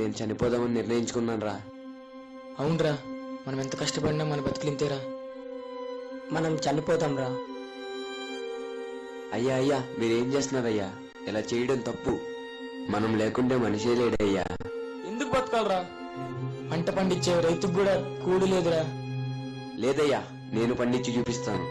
నేను చనిపోదామని నిర్ణయించుకున్నాను రా. అవునరా, మనం ఎంత కష్టపడినా మన బతుకులింతేరా. మనం చనిపోతాం రా. అయ్యా అయ్యా మీరేం చేస్తున్నారయ్యా? ఇలా చేయడం తప్పు. మనం లేకుంటే మనిషే లేడయ్యా. ఎందుకు బతకాలరా? పంట పండించే రైతుకు కూడా కూలి లేదురా. లేదయ్యా, నేను పండించి చూపిస్తాను.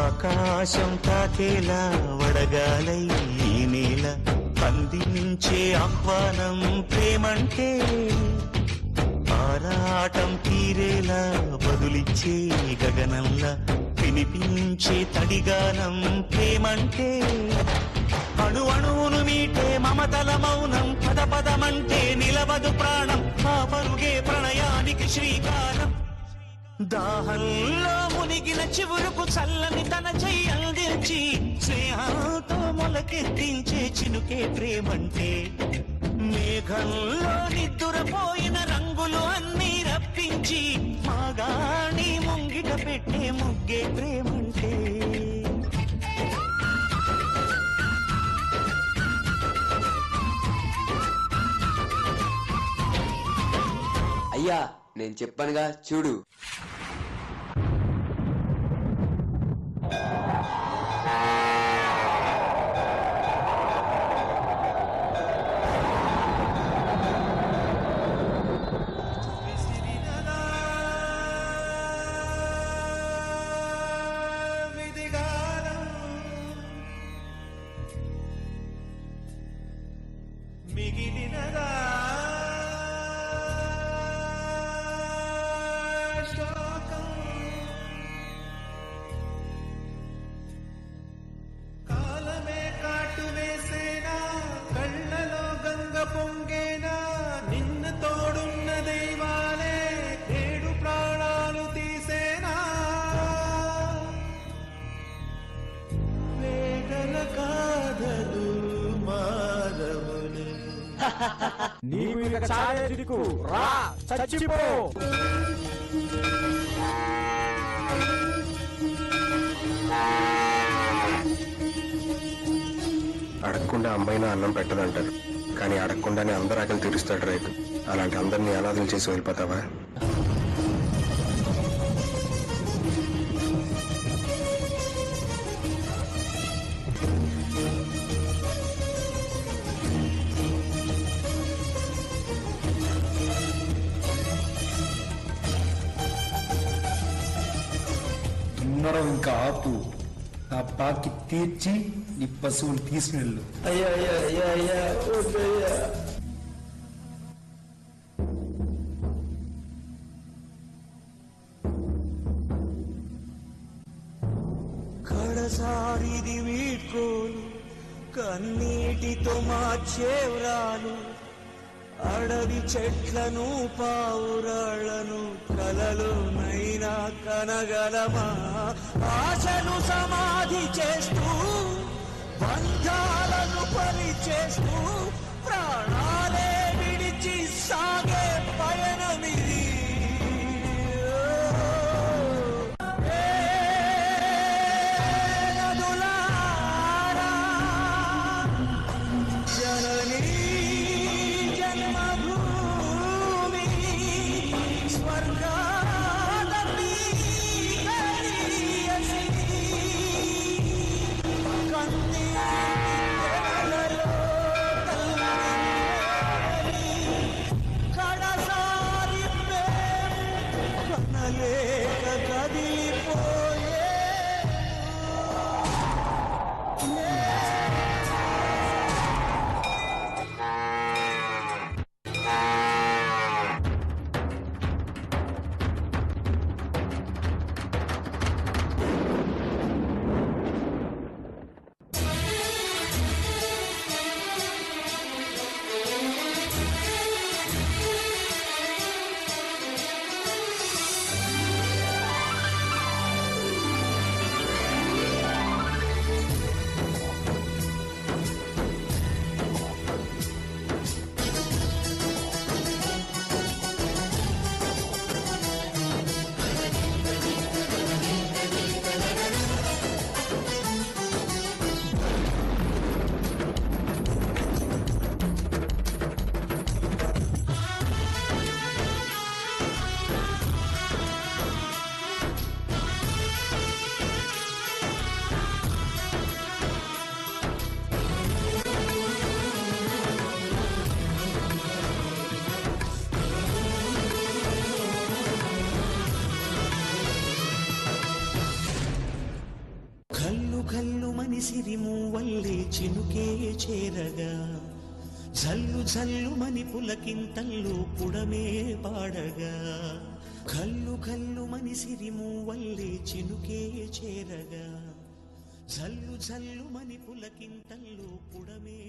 ఆకాశం తాకేలా వడగాలై ఈ నేల అందించే ఆహ్వానం ప్రేమంటే, ఆరాటం తీరేలా బదులిచ్చే గగనంలా వినిపించే తడిగానం ప్రేమంటే, అణు అణువును మీటే మమతల మౌనం పద పదమంటే నిలవదు ప్రాణం, ఆ పరుగే ప్రణయానికి శ్రీకారం. దాహంలో మునిగిన చివురుకు చల్లని తన చెయ్యి అందించి స్నేహంతో మొలకెత్తించే చినుకే ప్రేమంటే, మేఘంలో నిద్దురపోయిన రంగులు అన్నీ రప్పించి మాగాణి ముంగిట పెట్టే ముగ్గే ప్రేమంటే. అయ్యా నేను చెప్పానుగా చూడు. మిగిలినదా శోకం, కాలమే కాటు వేసేనా, కళ్ళలో గంగ పొంగేనా, నిన్న తోడున్న దైవాలే ఏడు ప్రాణాలు తీసేనా, వేగల కాదలు మాధవుని. నీవు ఇక చాలే తిరుగు, రా చచ్చిపో. అడగకుండా అమ్మాయినా అన్నం పెట్టదంటారు, కానీ అడగకుండానే అందరు ఆకలి తీరుస్తాడు రైతు. అలాంటి అందరినీ అనాథలు చేసి వెళ్ళిపోతావా? దున్నడం ఇంకా ఆపు, నా బాకి తీర్చి నీ పశువులు తీసుకెళ్ళు. అయ్యా అయ్యా అయ్యా అయ్యా వద్దయ్యా. కడసారిది వీడ్కోలు, కన్నీటితో మార్చేవ్రాలు, అడవి చెట్లను పావురాళ్లను కలలోనైనా కనగలమా, ఆశను సమాధి చేస్తూ బంధాలను పరిచేస్తూ ప్రాణాలే విడిచి సాగే పయనమిది. కడ కల్లు కల్లు మనిసిరి మూవల్లే చినుకే చేరగా జల్లు జల్లు మని పులకింతల్లు పుడమే పాడగా కల్లు కల్లు మనిసిరి మూవల్లే చినుకే చేరగా జల్లు జల్లు మని పులకింతల్లు పుడమే